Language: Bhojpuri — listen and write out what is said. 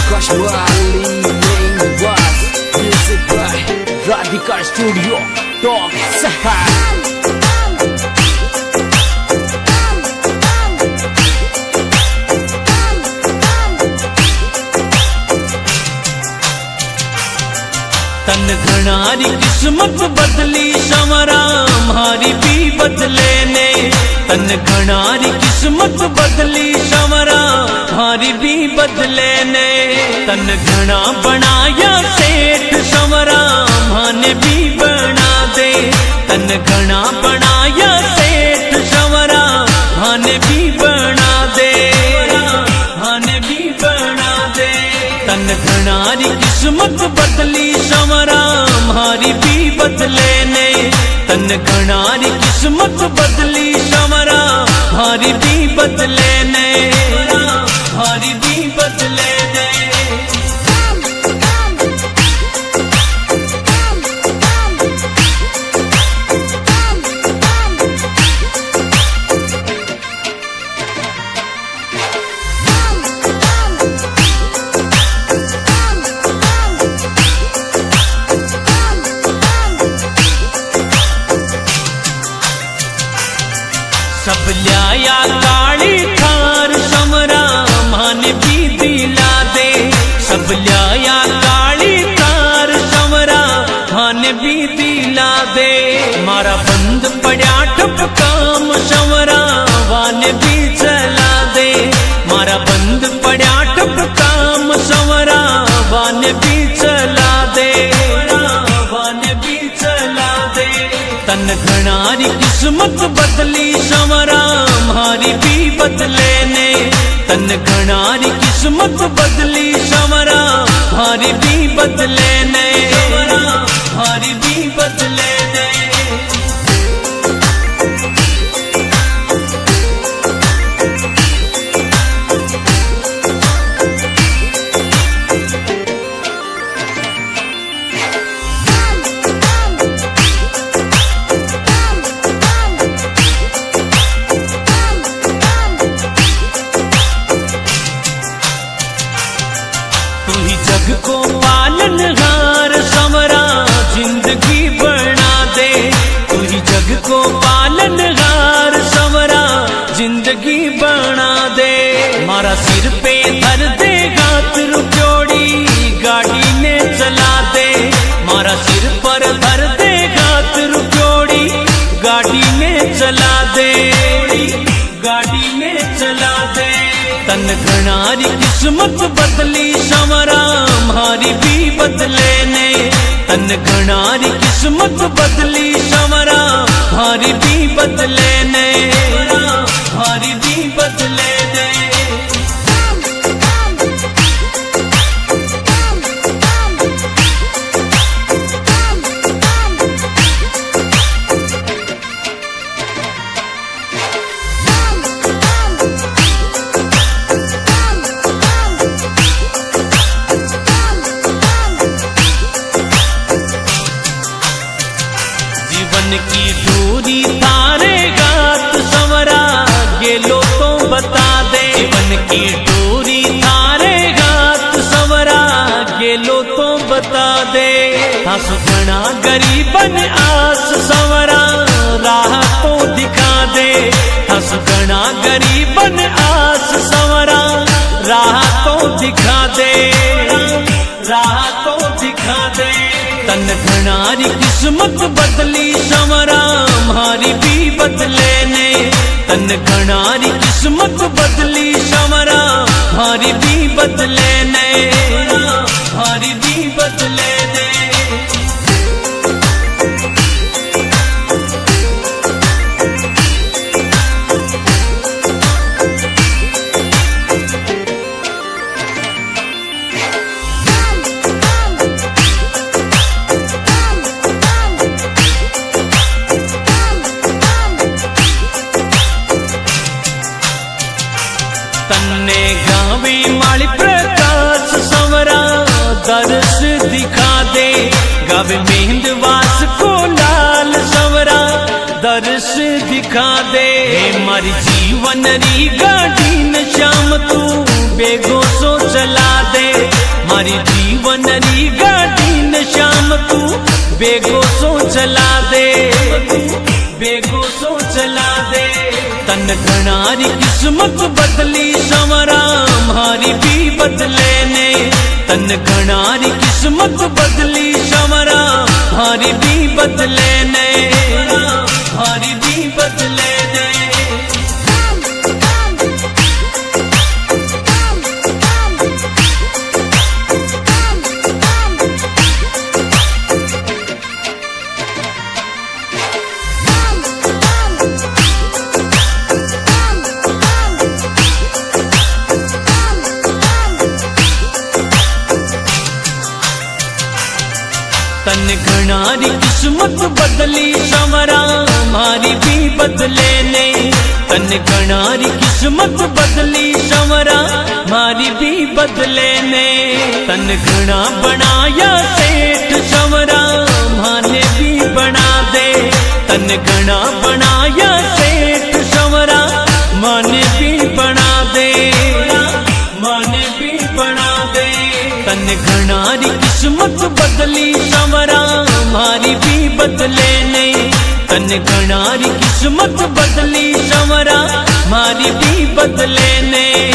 Kashwali main was music by Radhika Studio Talk Sahar. तन घनारी किस्मत बदली संवरा हमारी भी बदले ने। तन घनारी किस्मत बदली संवरा हमारी भी बदले ने। तन घना बनाया सेठ संवरा माने भी बना दे। तन घना बनाया सेठ संवरा माने भी बना दे। माने भी बना दे। तन घनारी किस्मत बदली संवरा हमारी भी बदले ने। तन घनारी किस्मत बदली संवरा हमारी भी बदले ने। हमारी भी बदले ने। सब लिया काली थार संवरा माने भी दिला दे। सब लिया काली थार संवरा माने भी दिला दे। मारा बंद पड़ा ठप काम संवरा वाने भी चला दे। मारा बंद पड़ा ठप काम संवरा वाने भी चला दे। वाने भी चला दे। तन घनारी किस्मत बदली संवरा हमारी भी बदले ने। तन घनारी किस्मत बदली संवरा हमारी भी बदले ने। हमारी भी बदले ने। जग को पालनहार संवरा जिंदगी बना दे। तू ही जग को पालनहार संवरा जिंदगी बना दे। मारा सिर पे धर दे हाथ रुपयोड़ी गाड़ी ने चला दे। मारा सिर पर धर दे हाथ रुपयोड़ी गाड़ी ने चला दे। गाड़ी ने चला दे। तन घनारी किस्मत बदली संवरा हमारी भी बदले ने। तन घनारी किस्मत बदली संवरा हमारी भी बदले ने। हमारी भी बदले ने। जीवन की दूरी तारे गात संवरा गेलो तो बता दे। जीवन की दूरी तारे गात संवरा गेलो तो बता दे। हंस घना गरीबन आस संवरा राह तो दिखा दे। हंस घना गरीबन आस संवरा राह तो दिखा दे। राह तो दिखा दे। तन घनारी किस्मत बदली संवरा हमारी भी बदले ने। तन घनारी किस्मत बदली संवरा हमारी भी बदले ने। हमारी भी बदले ने। तन्ने गावी माली प्रकाश संवरा दर्श दिखा दे। गावे मेहंदवास को लाल संवरा दर्श दिखा दे। मारी जीवन री गाड़ी न श्याम तू बेगो सो चला दे। मारी जीवन री गाड़ी न श्याम तू बेगो सो चला दे, बेगो सो चला दे। तन घणारी किस्मत बदली संवरा मारी भी बदले ने, तन घणारी किस्मत बदली संवरा मारी भी बदले ने, मारी भी बदले ने। तन घणारी किस्मत बदली संवरा मारी भी बदले ने, तन घणारी किस्मत बदली संवरा मारी भी बदले ने। तन घणा बनाया सेठ संवरा माने भी बना दे, तन घणा बनाया सेठ संवरा माने भी बना दे, माने भी बना दे। तन घणारी किस्मत बदली संवरा मारी भी बदले ने, तन घणारी किस्मत बदली संवरा मारी भी बदले ने।